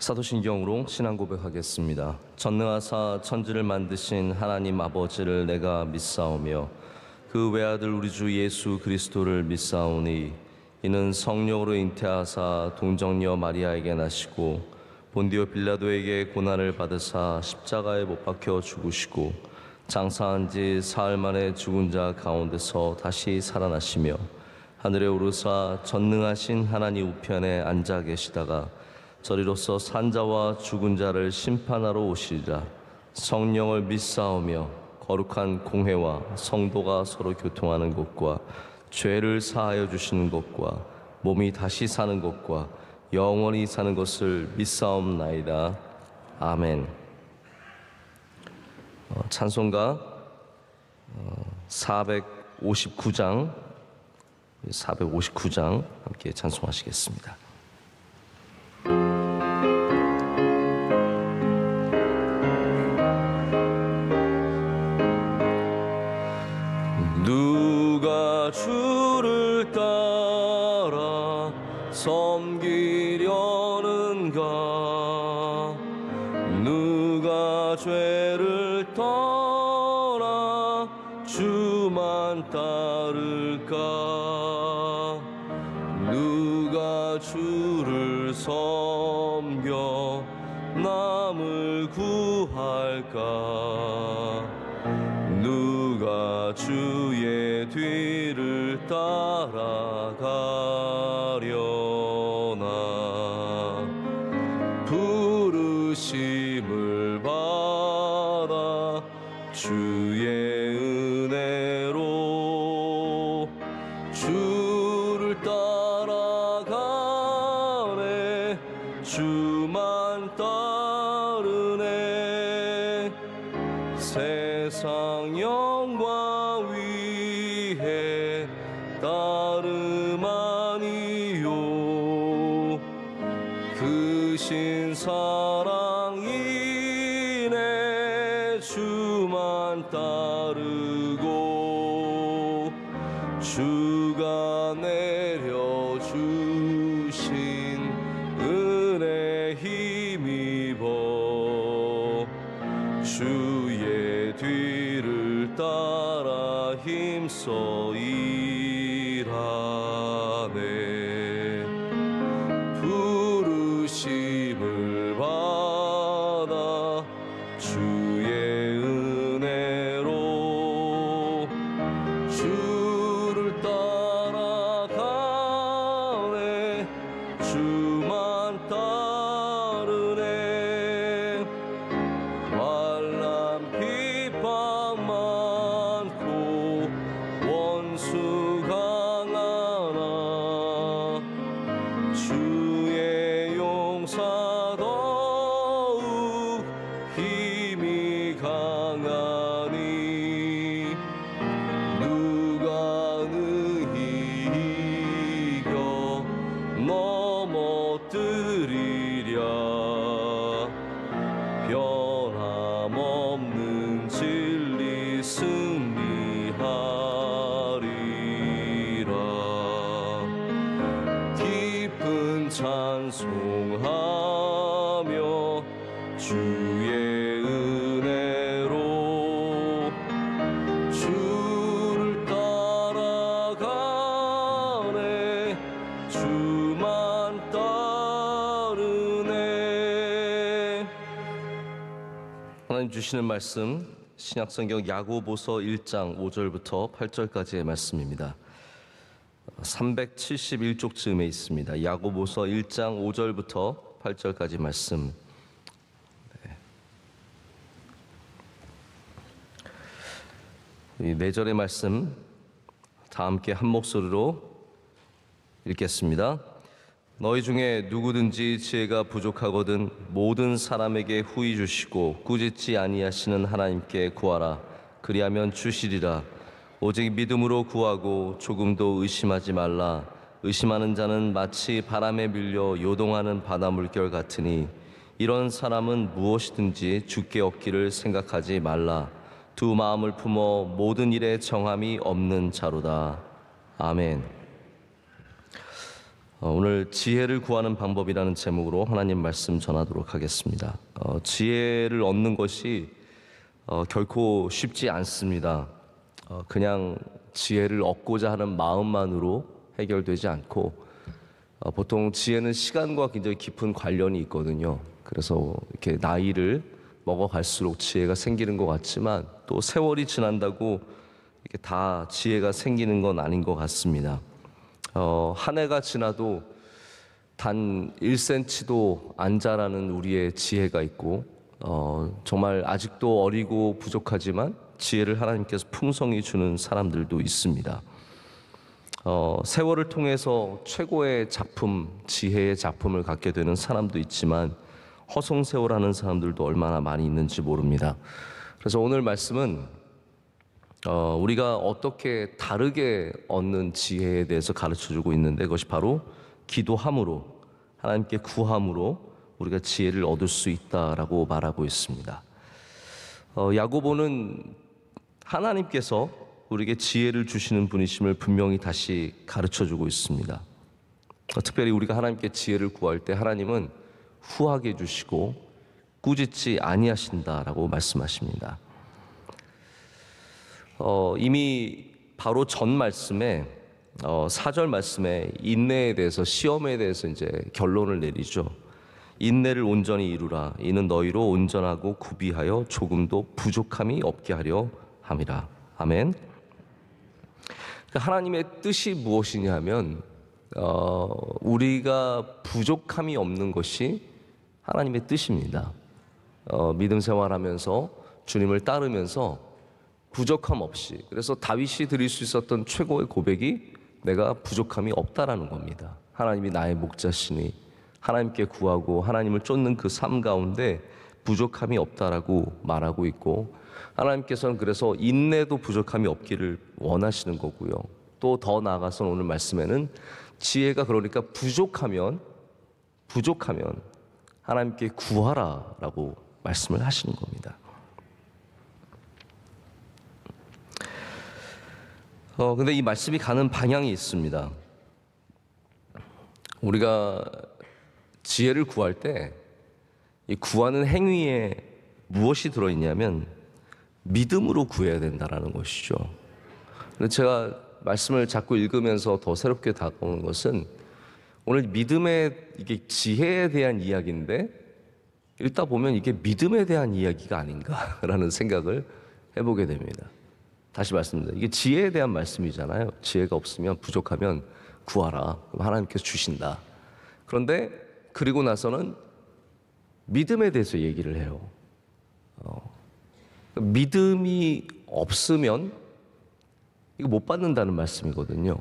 사도신경으로 신앙 고백하겠습니다. 전능하사 천지를 만드신 하나님 아버지를 내가 믿사오며 그 외아들 우리 주 예수 그리스도를 믿사오니 이는 성령으로 잉태하사 동정녀 마리아에게 나시고 본디오 빌라도에게 고난을 받으사 십자가에 못 박혀 죽으시고 장사한 지 사흘 만에 죽은 자 가운데서 다시 살아나시며 하늘에 오르사 전능하신 하나님 우편에 앉아 계시다가 저리로서 산자와 죽은 자를 심판하러 오시리라. 성령을 믿사오며 거룩한 공회와 성도가 서로 교통하는 것과 죄를 사하여 주시는 것과 몸이 다시 사는 것과 영원히 사는 것을 믿사옵나이다. 아멘. 찬송가 459장 함께 찬송하시겠습니다. 누가 주를 따라 섬기려는가? 누가 죄를 떠나 주만 따를까? 누가 주를 섬겨 남을 구할까? 누가 주의 뒤를 따라가려나? 부르심을 받아 주의 은혜로 주를 따라가네. 주만 따르네. 세상 영광 위에 따름 아니요 크신 사랑 인해 주만 따르고 주가 내려주신 은혜 힘입어 주의 뒤를 따라 힘써 일하네. 부르심을 받아 주의 은혜로 주를 따라가네. 주만 따르네. 환난 비방 많고 원수 강하나 주의 용사 더욱 힘이 강하니 누가 능히 이겨 넘어뜨리랴? 변함없는 진리 승리하리라. 깊은 찬송하며 주의 은혜로 주를 따라가네. 주만 따르네. 하나님 주시는 말씀 신약성경 야고보서 1장 5절부터 8절까지의 말씀입니다. 371쪽쯤에 있습니다. 야고보서 1장 5절부터 8절까지 말씀. 이 4절의 말씀 다 함께 한 목소리로 읽겠습니다. 너희 중에 누구든지 지혜가 부족하거든 모든 사람에게 후히 주시고 꾸짖지 아니하시는 하나님께 구하라. 그리하면 주시리라. 오직 믿음으로 구하고 조금도 의심하지 말라. 의심하는 자는 마치 바람에 밀려 요동하는 바다 물결 같으니 이런 사람은 무엇이든지 주께 얻기를 생각하지 말라. 두 마음을 품어 모든 일에 정함이 없는 자로다. 아멘. 오늘 지혜를 구하는 방법이라는 제목으로 하나님 말씀 전하도록 하겠습니다. 지혜를 얻는 것이 결코 쉽지 않습니다. 그냥 지혜를 얻고자 하는 마음만으로 해결되지 않고 보통 지혜는 시간과 굉장히 깊은 관련이 있거든요. 그래서 이렇게 나이를 먹어갈수록 지혜가 생기는 것 같지만 또 세월이 지난다고 이렇게 다 지혜가 생기는 건 아닌 것 같습니다. 한 해가 지나도 단 1cm도 안 자라는 우리의 지혜가 있고 정말 아직도 어리고 부족하지만 지혜를 하나님께서 풍성히 주는 사람들도 있습니다. 세월을 통해서 최고의 작품, 지혜의 작품을 갖게 되는 사람도 있지만 허송세월하는 사람들도 얼마나 많이 있는지 모릅니다. 그래서 오늘 말씀은 우리가 어떻게 다르게 얻는 지혜에 대해서 가르쳐주고 있는데 그것이 바로 기도함으로, 하나님께 구함으로 우리가 지혜를 얻을 수 있다라고 말하고 있습니다. 야고보는 하나님께서 우리에게 지혜를 주시는 분이심을 분명히 다시 가르쳐주고 있습니다. 특별히 우리가 하나님께 지혜를 구할 때 하나님은 후하게 해주시고 꾸짖지 아니하신다라고 말씀하십니다. 이미 바로 전 말씀에 4절 말씀에 인내에 대해서, 시험에 대해서 이제 결론을 내리죠. 인내를 온전히 이루라. 이는 너희로 온전하고 구비하여 조금도 부족함이 없게 하려 함이라. 아멘. 하나님의 뜻이 무엇이냐 하면 우리가 부족함이 없는 것이 하나님의 뜻입니다. 믿음 생활하면서 주님을 따르면서 부족함 없이, 그래서 다윗이 드릴 수 있었던 최고의 고백이 내가 부족함이 없다라는 겁니다. 하나님이 나의 목자시니 하나님께 구하고 하나님을 쫓는 그 삶 가운데 부족함이 없다라고 말하고 있고, 하나님께서는 그래서 인내도 부족함이 없기를 원하시는 거고요. 또 더 나아가서 오늘 말씀에는 지혜가 그러니까 부족하면 하나님께 구하라라고 말씀을 하시는 겁니다. 근데 이 말씀이 가는 방향이 있습니다. 우리가 지혜를 구할 때 이 구하는 행위에 무엇이 들어있냐면 믿음으로 구해야 된다라는 것이죠. 근데 제가 말씀을 자꾸 읽으면서 더 새롭게 다가오는 것은 오늘 믿음의 이게 지혜에 대한 이야기인데 읽다 보면 이게 믿음에 대한 이야기가 아닌가라는 생각을 해보게 됩니다. 다시 말씀드립니다. 이게 지혜에 대한 말씀이잖아요. 지혜가 없으면, 부족하면 구하라. 그럼 하나님께서 주신다. 그런데 그리고 나서는 믿음에 대해서 얘기를 해요. 믿음이 없으면 이거 못 받는다는 말씀이거든요.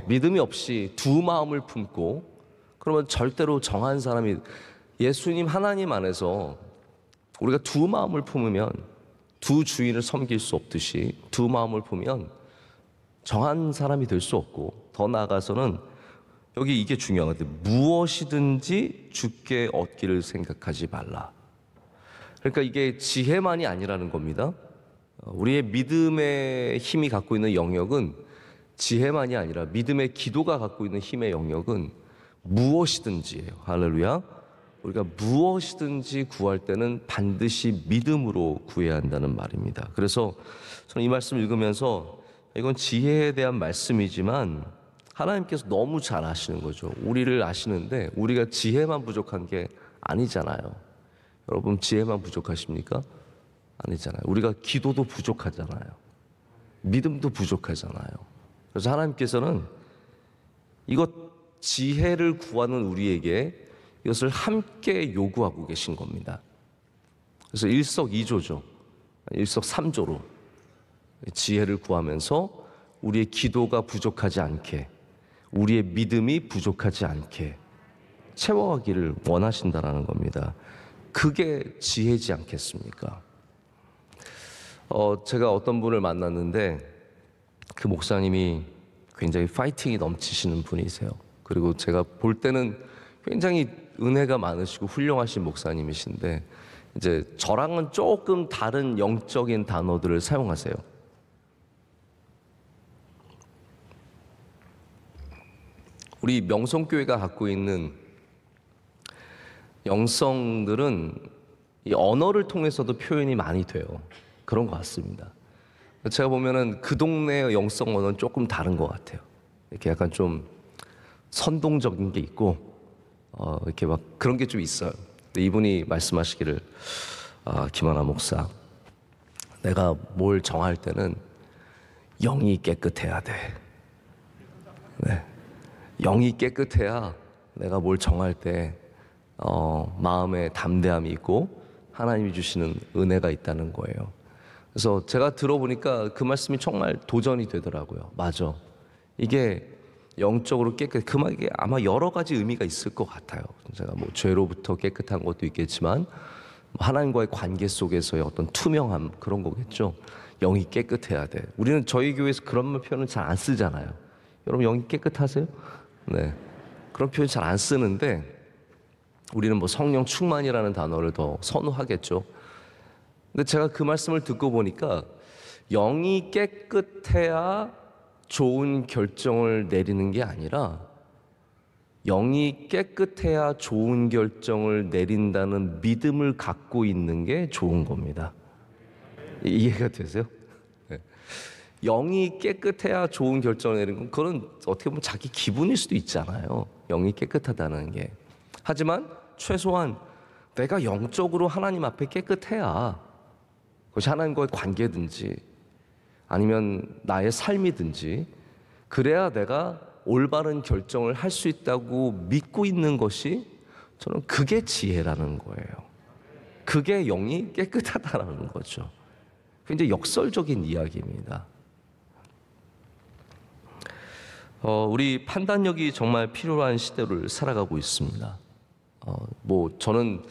믿음이 없이 두 마음을 품고, 그러면 절대로 정한 사람이, 예수님 하나님 안에서 우리가 두 마음을 품으면, 두 주인을 섬길 수 없듯이 두 마음을 품으면 정한 사람이 될 수 없고, 더 나아가서는 여기 이게 중요한 것 같아요. 무엇이든지 주께 얻기를 생각하지 말라. 그러니까 이게 지혜만이 아니라는 겁니다. 우리의 믿음의 힘이 갖고 있는 영역은 지혜만이 아니라 믿음의 기도가 갖고 있는 힘의 영역은 무엇이든지예요. 할렐루야. 우리가 무엇이든지 구할 때는 반드시 믿음으로 구해야 한다는 말입니다. 그래서 저는 이 말씀 읽으면서 이건 지혜에 대한 말씀이지만 하나님께서 너무 잘 아시는 거죠. 우리를 아시는데 우리가 지혜만 부족한 게 아니잖아요. 여러분 지혜만 부족하십니까? 아니잖아요. 우리가 기도도 부족하잖아요. 믿음도 부족하잖아요. 그래서 하나님께서는 이것 지혜를 구하는 우리에게 이것을 함께 요구하고 계신 겁니다. 그래서 일석이조죠. 일석삼조로 지혜를 구하면서 우리의 기도가 부족하지 않게, 우리의 믿음이 부족하지 않게 채워가기를 원하신다라는 겁니다. 그게 지혜지 않겠습니까? 제가 어떤 분을 만났는데 그 목사님이 굉장히 파이팅이 넘치시는 분이세요. 그리고 제가 볼 때는 굉장히 은혜가 많으시고 훌륭하신 목사님이신데 이제 저랑은 조금 다른 영적인 단어들을 사용하세요. 우리 명성교회가 갖고 있는 영성들은 이 언어를 통해서도 표현이 많이 돼요. 그런 것 같습니다. 제가 보면은 그 동네의 영성 언어는 조금 다른 것 같아요. 이렇게 약간 좀 선동적인 게 있고, 이렇게 막 그런 게 좀 있어요. 근데 이분이 말씀하시기를, 김하나 목사, 내가 뭘 정할 때는 영이 깨끗해야 돼. 네. 영이 깨끗해야 내가 뭘 정할 때 마음에 담대함이 있고 하나님이 주시는 은혜가 있다는 거예요. 그래서 제가 들어보니까 그 말씀이 정말 도전이 되더라고요. 맞아. 이게 영적으로 깨끗, 그 말이 아마 여러 가지 의미가 있을 것 같아요. 제가 뭐 죄로부터 깨끗한 것도 있겠지만 하나님과의 관계 속에서의 어떤 투명함, 그런 거겠죠. 영이 깨끗해야 돼. 우리는 저희 교회에서 그런 표현을 잘 안 쓰잖아요. 여러분 영이 깨끗하세요? 네. 그런 표현 잘 안 쓰는데 우리는 뭐 성령 충만이라는 단어를 더 선호하겠죠. 근데 제가 그 말씀을 듣고 보니까 영이 깨끗해야 좋은 결정을 내리는 게 아니라 영이 깨끗해야 좋은 결정을 내린다는 믿음을 갖고 있는 게 좋은 겁니다. 이해가 되세요? 네. 영이 깨끗해야 좋은 결정을 내리는 건 그건 어떻게 보면 자기 기분일 수도 있잖아요. 영이 깨끗하다는 게. 하지만 최소한 내가 영적으로 하나님 앞에 깨끗해야, 그것이 하나님과의 관계든지 아니면 나의 삶이든지, 그래야 내가 올바른 결정을 할 수 있다고 믿고 있는 것이, 저는 그게 지혜라는 거예요. 그게 영이 깨끗하다라는 거죠. 굉장히 역설적인 이야기입니다. 우리 판단력이 정말 필요한 시대를 살아가고 있습니다. 뭐 저는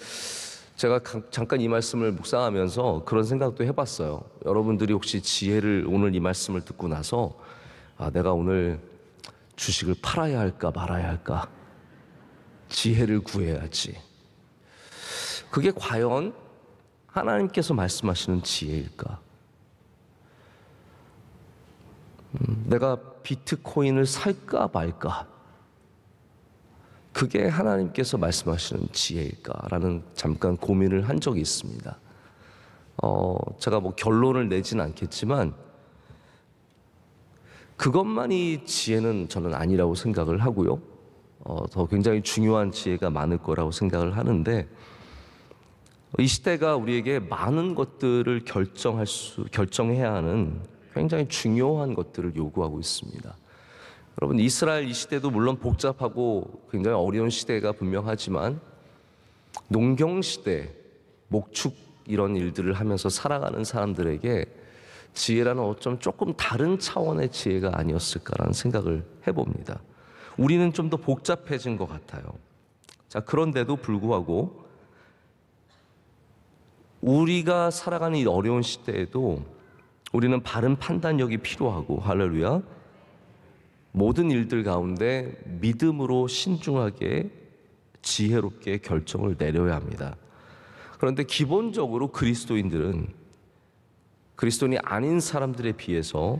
제가 잠깐 이 말씀을 묵상하면서 그런 생각도 해봤어요. 여러분들이 혹시 지혜를, 오늘 이 말씀을 듣고 나서 내가 오늘 주식을 팔아야 할까 말아야 할까, 지혜를 구해야지, 그게 과연 하나님께서 말씀하시는 지혜일까? 내가 비트코인을 살까 말까, 그게 하나님께서 말씀하시는 지혜일까라는 잠깐 고민을 한 적이 있습니다. 제가 뭐 결론을 내진 않겠지만 그것만이 지혜는 저는 아니라고 생각을 하고요. 더 굉장히 중요한 지혜가 많을 거라고 생각을 하는데, 이 시대가 우리에게 많은 것들을 결정해야 하는 굉장히 중요한 것들을 요구하고 있습니다. 여러분, 이스라엘 이 시대도 물론 복잡하고 굉장히 어려운 시대가 분명하지만 농경 시대, 목축 이런 일들을 하면서 살아가는 사람들에게 지혜라는 어쩜 조금 다른 차원의 지혜가 아니었을까라는 생각을 해봅니다. 우리는 좀 더 복잡해진 것 같아요. 자, 그런데도 불구하고 우리가 살아가는 이 어려운 시대에도 우리는 바른 판단력이 필요하고, 할렐루야, 모든 일들 가운데 믿음으로 신중하게 지혜롭게 결정을 내려야 합니다. 그런데 기본적으로 그리스도인들은 그리스도인이 아닌 사람들에 비해서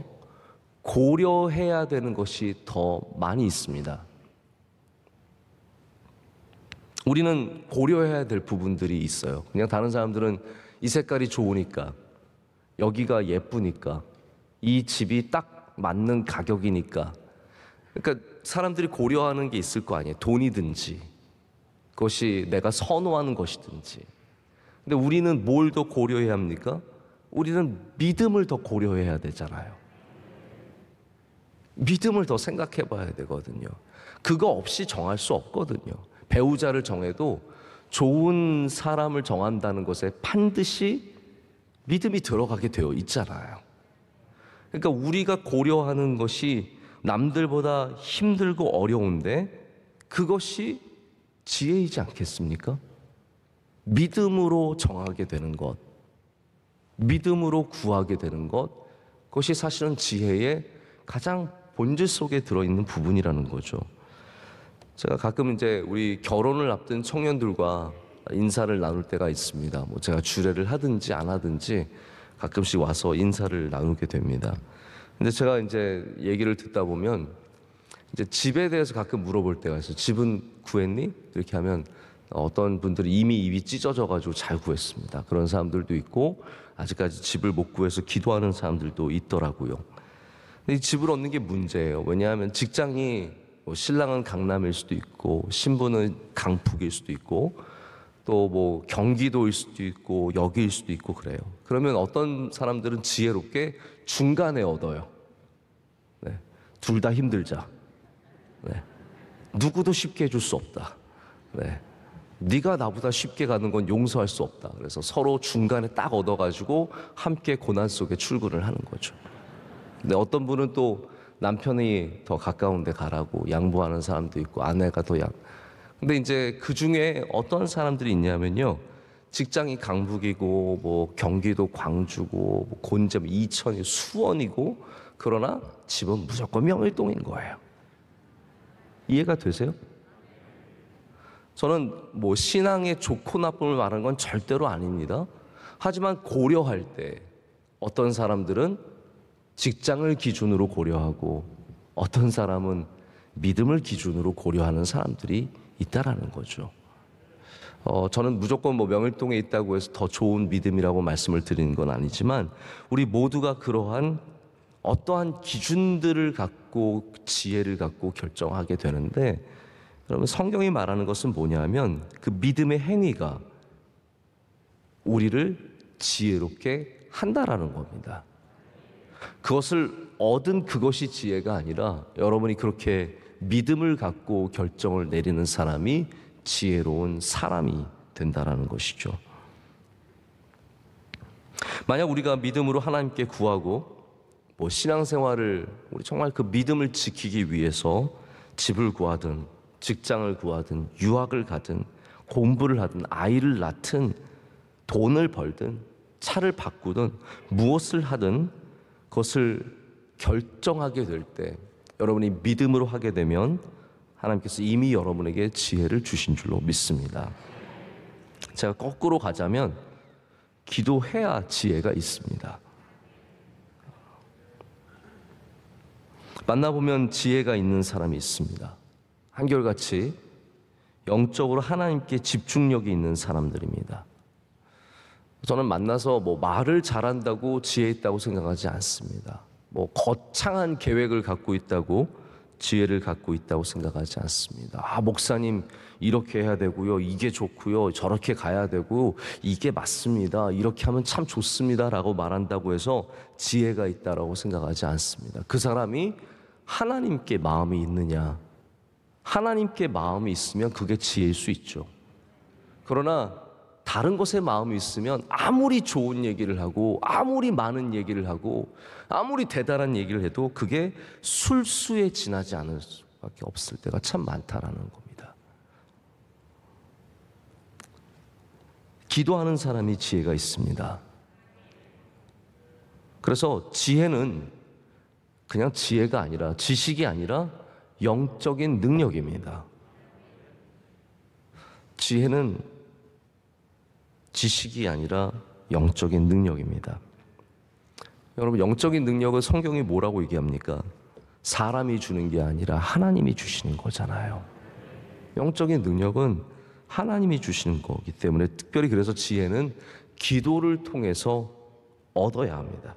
고려해야 되는 것이 더 많이 있습니다. 우리는 고려해야 될 부분들이 있어요. 그냥 다른 사람들은 이 색깔이 좋으니까, 여기가 예쁘니까, 이 집이 딱 맞는 가격이니까, 그러니까 사람들이 고려하는 게 있을 거 아니에요. 돈이든지 그것이 내가 선호하는 것이든지. 근데 우리는 뭘 더 고려해야 합니까? 우리는 믿음을 더 고려해야 되잖아요. 믿음을 더 생각해 봐야 되거든요. 그거 없이 정할 수 없거든요. 배우자를 정해도 좋은 사람을 정한다는 것에 반드시 믿음이 들어가게 되어 있잖아요. 그러니까 우리가 고려하는 것이 남들보다 힘들고 어려운데 그것이 지혜이지 않겠습니까? 믿음으로 정하게 되는 것, 믿음으로 구하게 되는 것, 그것이 사실은 지혜의 가장 본질 속에 들어있는 부분이라는 거죠. 제가 가끔 이제 우리 결혼을 앞둔 청년들과 인사를 나눌 때가 있습니다. 뭐 제가 주례를 하든지 안 하든지 가끔씩 와서 인사를 나누게 됩니다. 근데 제가 이제 얘기를 듣다 보면 이제 집에 대해서 가끔 물어볼 때가 있어요. 집은 구했니? 이렇게 하면 어떤 분들이 이미 입이 찢어져가지고 잘 구했습니다. 그런 사람들도 있고 아직까지 집을 못 구해서 기도하는 사람들도 있더라고요. 근데 이 집을 얻는 게 문제예요. 왜냐하면 직장이 신랑은 강남일 수도 있고 신부는 강북일 수도 있고 또 뭐 경기도일 수도 있고 여기일 수도 있고 그래요. 그러면 어떤 사람들은 지혜롭게 중간에 얻어요. 네. 둘 다 힘들자. 네. 누구도 쉽게 해줄 수 없다. 네. 네가 나보다 쉽게 가는 건 용서할 수 없다. 그래서 서로 중간에 딱 얻어가지고 함께 고난 속에 출근을 하는 거죠. 근데 어떤 분은 또 남편이 더 가까운 데 가라고 양보하는 사람도 있고 아내가 더 근데 이제 그 중에 어떤 사람들이 있냐면요. 직장이 강북이고 뭐 경기도 광주고 뭐 곤점 이천이 수원이고 그러나 집은 무조건 명일동인 거예요. 이해가 되세요? 저는 뭐 신앙의 좋고 나쁨을 말하는 건 절대로 아닙니다. 하지만 고려할 때 어떤 사람들은 직장을 기준으로 고려하고 어떤 사람은 믿음을 기준으로 고려하는 사람들이 있다라는 거죠. 저는 무조건 뭐 명일동에 있다고 해서 더 좋은 믿음이라고 말씀을 드리는 건 아니지만 우리 모두가 그러한 어떠한 기준들을 갖고 지혜를 갖고 결정하게 되는데 여러분 성경이 말하는 것은 뭐냐면 그 믿음의 행위가 우리를 지혜롭게 한다라는 겁니다. 그것을 얻은 그것이 지혜가 아니라 여러분이 그렇게 믿음을 갖고 결정을 내리는 사람이 지혜로운 사람이 된다라는 것이죠. 만약 우리가 믿음으로 하나님께 구하고 뭐 신앙생활을 우리 정말 그 믿음을 지키기 위해서 집을 구하든 직장을 구하든 유학을 가든 공부를 하든 아이를 낳든 돈을 벌든 차를 바꾸든 무엇을 하든 그것을 결정하게 될 때 여러분이 믿음으로 하게 되면 하나님께서 이미 여러분에게 지혜를 주신 줄로 믿습니다. 제가 거꾸로 가자면 기도해야 지혜가 있습니다. 만나보면 지혜가 있는 사람이 있습니다. 한결같이 영적으로 하나님께 집중력이 있는 사람들입니다. 저는 만나서 뭐 말을 잘한다고 지혜 있다고 생각하지 않습니다. 뭐 거창한 계획을 갖고 있다고 지혜를 갖고 있다고 생각하지 않습니다. 목사님 이렇게 해야 되고요. 이게 좋고요. 저렇게 가야 되고 이게 맞습니다. 이렇게 하면 참 좋습니다. 라고 말한다고 해서 지혜가 있다라고 생각하지 않습니다. 그 사람이 하나님께 마음이 있느냐. 하나님께 마음이 있으면 그게 지혜일 수 있죠. 그러나 다른 것에 마음이 있으면 아무리 좋은 얘기를 하고 아무리 많은 얘기를 하고 아무리 대단한 얘기를 해도 그게 술수에 지나지 않을 수밖에 없을 때가 참 많다라는 겁니다. 기도하는 사람이 지혜가 있습니다. 그래서 지혜는 그냥 지혜가 아니라 지식이 아니라 영적인 능력입니다. 지혜는 지식이 아니라 영적인 능력입니다. 여러분 영적인 능력은 성경이 뭐라고 얘기합니까? 사람이 주는 게 아니라 하나님이 주시는 거잖아요. 영적인 능력은 하나님이 주시는 거기 때문에 특별히 그래서 지혜는 기도를 통해서 얻어야 합니다.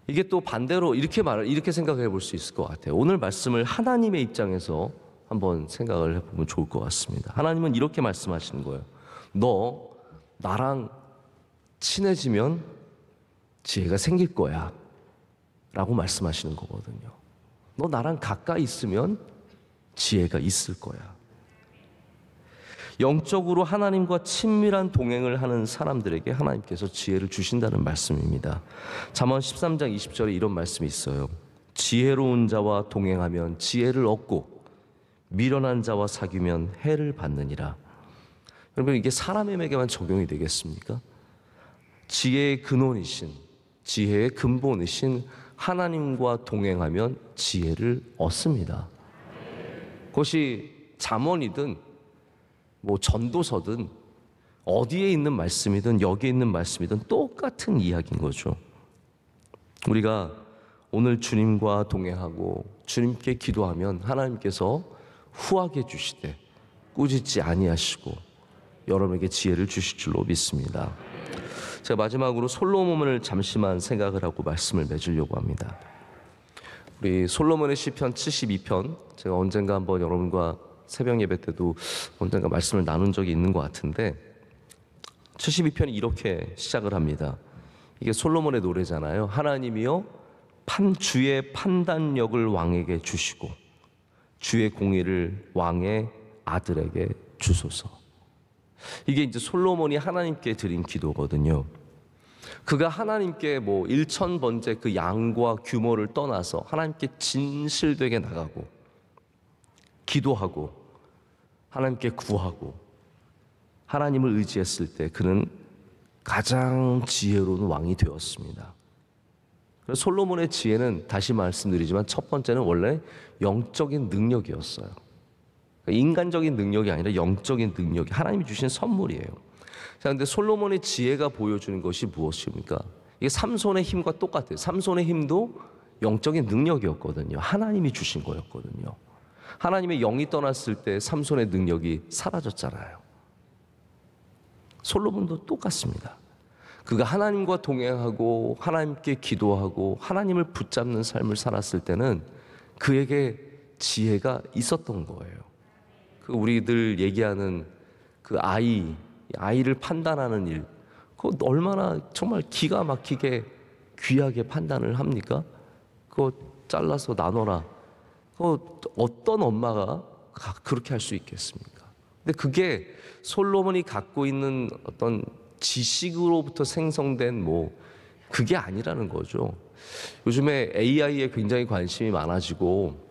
이게 또 반대로 이렇게 생각해 볼 수 있을 것 같아요. 오늘 말씀을 하나님의 입장에서 한번 생각을 해보면 좋을 것 같습니다. 하나님은 이렇게 말씀하시는 거예요. 너 나랑 친해지면 지혜가 생길 거야 라고 말씀하시는 거거든요. 너 나랑 가까이 있으면 지혜가 있을 거야. 영적으로 하나님과 친밀한 동행을 하는 사람들에게 하나님께서 지혜를 주신다는 말씀입니다. 잠언 13장 20절에 이런 말씀이 있어요. 지혜로운 자와 동행하면 지혜를 얻고 미련한 자와 사귀면 해를 받느니라. 여러분 이게 사람에게만 적용이 되겠습니까? 지혜의 근원이신 지혜의 근본이신 하나님과 동행하면 지혜를 얻습니다. 그것이 잠언이든 뭐 전도서든 어디에 있는 말씀이든 여기에 있는 말씀이든 똑같은 이야기인 거죠. 우리가 오늘 주님과 동행하고 주님께 기도하면 하나님께서 후하게 주시되 꾸짖지 아니하시고 여러분에게 지혜를 주실 줄로 믿습니다. 제가 마지막으로 솔로몬을 잠시만 생각을 하고 말씀을 맺으려고 합니다. 우리 솔로몬의 시편 72편, 제가 언젠가 한번 여러분과 새벽 예배 때도 언젠가 말씀을 나눈 적이 있는 것 같은데 72편이 이렇게 시작을 합니다. 이게 솔로몬의 노래잖아요. 하나님이여 주의 판단력을 왕에게 주시고 주의 공의를 왕의 아들에게 주소서. 이게 이제 솔로몬이 하나님께 드린 기도거든요. 그가 하나님께 1,000번째 그 양과 규모를 떠나서 하나님께 진실되게 나가고 기도하고 하나님께 구하고 하나님을 의지했을 때 그는 가장 지혜로운 왕이 되었습니다. 그래서 솔로몬의 지혜는 다시 말씀드리지만 첫 번째는 원래 영적인 능력이었어요. 인간적인 능력이 아니라 영적인 능력이 하나님이 주신 선물이에요. 자, 근데 솔로몬의 지혜가 보여주는 것이 무엇입니까? 이게 삼손의 힘과 똑같아요. 삼손의 힘도 영적인 능력이었거든요. 하나님이 주신 거였거든요. 하나님의 영이 떠났을 때 삼손의 능력이 사라졌잖아요. 솔로몬도 똑같습니다. 그가 하나님과 동행하고 하나님께 기도하고 하나님을 붙잡는 삶을 살았을 때는 그에게 지혜가 있었던 거예요. 그 우리들 얘기하는 그 아이를 판단하는 일, 그거 얼마나 정말 기가 막히게 귀하게 판단을 합니까? 그거 잘라서 나눠라. 그거 어떤 엄마가 그렇게 할 수 있겠습니까? 근데 그게 솔로몬이 갖고 있는 어떤 지식으로부터 생성된 그게 아니라는 거죠. 요즘에 AI에 굉장히 관심이 많아지고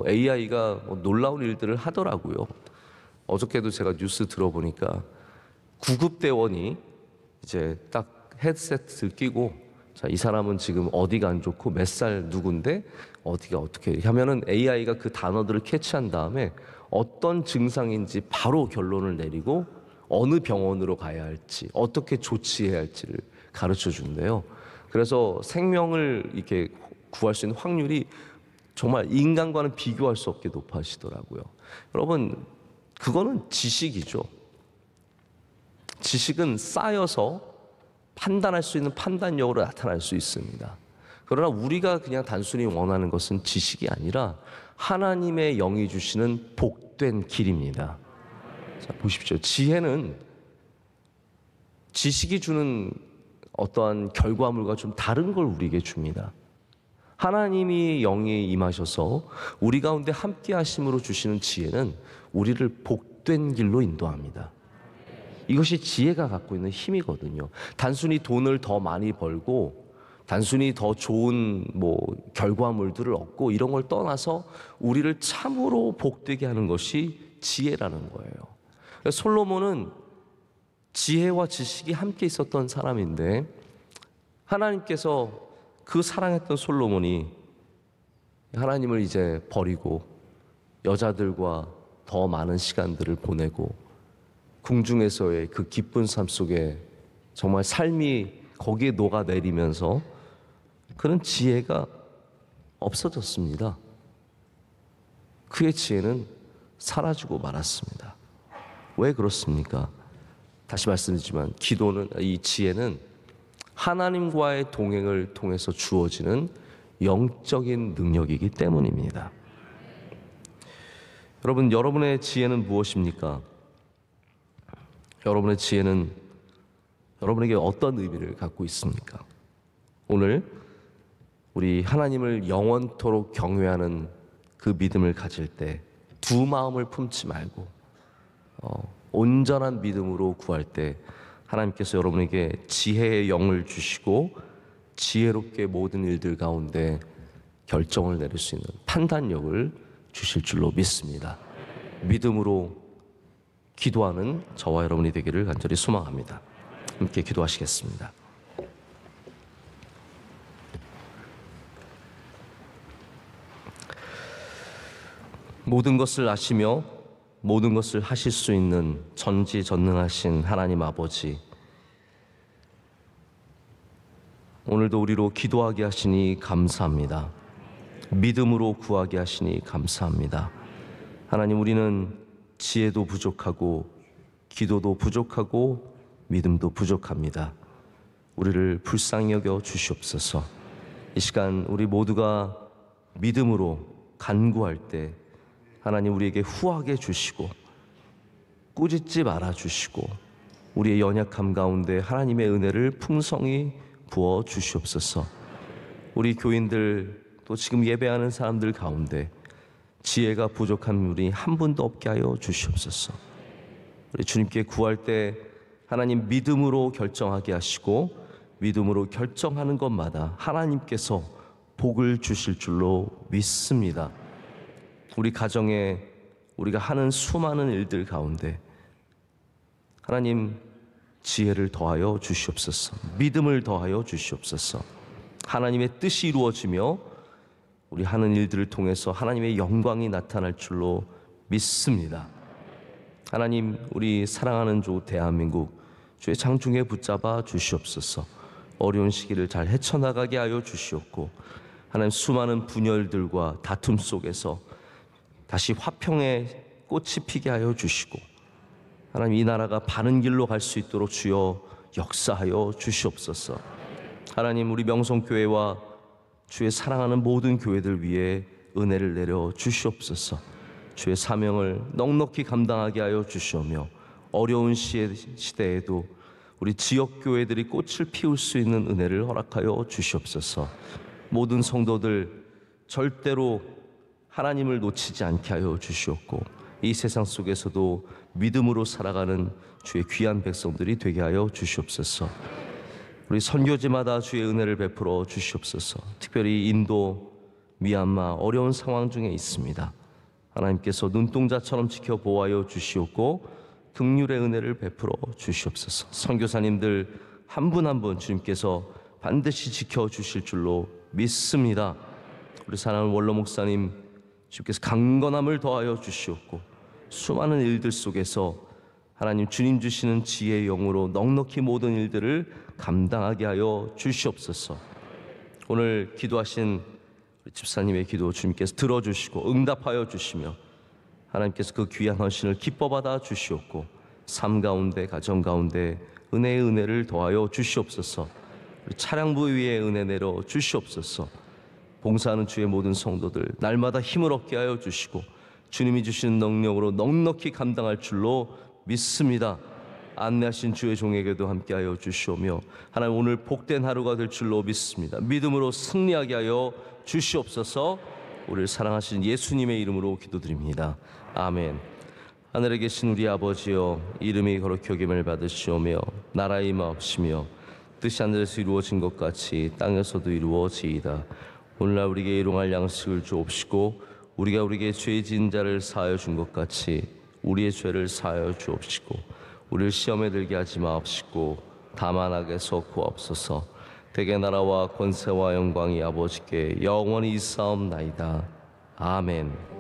AI가 놀라운 일들을 하더라고요. 어저께도 제가 뉴스 들어보니까 구급대원이 이제 딱 헤드셋을 끼고 자, 이 사람은 지금 어디가 안 좋고 몇 살 누군데 어디가 어떻게 하면은 AI가 그 단어들을 캐치한 다음에 어떤 증상인지 바로 결론을 내리고 어느 병원으로 가야 할지 어떻게 조치해야 할지를 가르쳐 준대요. 그래서 생명을 이렇게 구할 수 있는 확률이 정말 인간과는 비교할 수 없게 높아지더라고요. 여러분, 그거는 지식이죠. 지식은 쌓여서 판단할 수 있는 판단력으로 나타날 수 있습니다. 그러나 우리가 그냥 단순히 원하는 것은 지식이 아니라 하나님의 영이 주시는 복된 길입니다. 자, 보십시오. 지혜는 지식이 주는 어떠한 결과물과 좀 다른 걸 우리에게 줍니다. 하나님이 영이 임하셔서 우리 가운데 함께 하심으로 주시는 지혜는 우리를 복된 길로 인도합니다. 이것이 지혜가 갖고 있는 힘이거든요. 단순히 돈을 더 많이 벌고 단순히 더 좋은 결과물들을 얻고 이런 걸 떠나서 우리를 참으로 복되게 하는 것이 지혜라는 거예요. 솔로몬은 지혜와 지식이 함께 있었던 사람인데 하나님께서 그 사랑했던 솔로몬이 하나님을 이제 버리고 여자들과 더 많은 시간들을 보내고 궁중에서의 그 기쁜 삶 속에 정말 삶이 거기에 녹아내리면서 그런 지혜가 없어졌습니다. 그의 지혜는 사라지고 말았습니다. 왜 그렇습니까? 다시 말씀드리지만 이 지혜는 하나님과의 동행을 통해서 주어지는 영적인 능력이기 때문입니다. 여러분, 여러분의 지혜는 무엇입니까? 여러분의 지혜는 여러분에게 어떤 의미를 갖고 있습니까? 오늘 우리 하나님을 영원토록 경외하는 그 믿음을 가질 때 두 마음을 품지 말고 온전한 믿음으로 구할 때 하나님께서 여러분에게 지혜의 영을 주시고 지혜롭게 모든 일들 가운데 결정을 내릴 수 있는 판단력을 주실 줄로 믿습니다. 믿음으로 기도하는 저와 여러분이 되기를 간절히 소망합니다. 함께 기도하시겠습니다. 모든 것을 아시며 모든 것을 하실 수 있는 전지전능하신 하나님 아버지, 오늘도 우리로 기도하게 하시니 감사합니다. 믿음으로 구하게 하시니 감사합니다. 하나님, 우리는 지혜도 부족하고 기도도 부족하고 믿음도 부족합니다. 우리를 불쌍히 여겨 주시옵소서. 이 시간 우리 모두가 믿음으로 간구할 때 하나님 우리에게 후하게 주시고 꾸짖지 말아 주시고 우리의 연약함 가운데 하나님의 은혜를 풍성히 부어 주시옵소서. 우리 교인들 또 지금 예배하는 사람들 가운데 지혜가 부족한 우리 한 분도 없게 하여 주시옵소서. 우리 주님께 구할 때 하나님 믿음으로 결정하게 하시고 믿음으로 결정하는 것마다 하나님께서 복을 주실 줄로 믿습니다. 우리 가정에 우리가 하는 수많은 일들 가운데 하나님 지혜를 더하여 주시옵소서. 믿음을 더하여 주시옵소서. 하나님의 뜻이 이루어지며 우리 하는 일들을 통해서 하나님의 영광이 나타날 줄로 믿습니다. 하나님, 우리 사랑하는 주 대한민국 주의 장중에 붙잡아 주시옵소서. 어려운 시기를 잘 헤쳐나가게 하여 주시옵고 하나님, 수많은 분열들과 다툼 속에서 다시 화평의 꽃이 피게 하여 주시고 하나님, 이 나라가 바른 길로 갈 수 있도록 주여 역사하여 주시옵소서. 하나님, 우리 명성교회와 주의 사랑하는 모든 교회들 위해 은혜를 내려 주시옵소서. 주의 사명을 넉넉히 감당하게 하여 주시오며 어려운 시대에도 우리 지역교회들이 꽃을 피울 수 있는 은혜를 허락하여 주시옵소서. 모든 성도들 절대로 하나님을 놓치지 않게 하여 주시옵고 이 세상 속에서도 믿음으로 살아가는 주의 귀한 백성들이 되게 하여 주시옵소서. 우리 선교지마다 주의 은혜를 베풀어 주시옵소서. 특별히 인도, 미얀마 어려운 상황 중에 있습니다. 하나님께서 눈동자처럼 지켜 보호하여 주시옵고 긍휼의 은혜를 베풀어 주시옵소서. 선교사님들 한 분 한 분 주님께서 반드시 지켜주실 줄로 믿습니다. 우리 사랑하는 원로 목사님 주님께서 강건함을 더하여 주시옵고 수많은 일들 속에서 하나님 주님 주시는 지혜의 영으로 넉넉히 모든 일들을 감당하게 하여 주시옵소서. 오늘 기도하신 우리 집사님의 기도 주님께서 들어주시고 응답하여 주시며 하나님께서 그 귀한 헌신을 기뻐 받아 주시옵고 삶 가운데 가정 가운데 은혜의 은혜를 더하여 주시옵소서. 우리 차량부 위에 은혜 내려 주시옵소서. 봉사하는 주의 모든 성도들 날마다 힘을 얻게 하여 주시고 주님이 주시는 능력으로 넉넉히 감당할 줄로 믿습니다. 안내하신 주의 종에게도 함께하여 주시오며 하나님 오늘 복된 하루가 될 줄로 믿습니다. 믿음으로 승리하게 하여 주시옵소서. 우리를 사랑하신 예수님의 이름으로 기도드립니다. 아멘. 하늘에 계신 우리 아버지여, 이름이 거룩히 여김을 받으시오며 나라의 임하옵시며 뜻이 하늘에서 이루어진 것 같이 땅에서도 이루어지이다. 오늘날 우리에게 일용할 양식을 주옵시고 우리가 우리에게 죄 지은 자를 사하여 준 것 같이 우리의 죄를 사하여 주옵시고 우리를 시험에 들게 하지 마옵시고 다만 악에서 구하옵소서. 대개 나라와 권세와 영광이 아버지께 영원히 있사옵나이다. 아멘.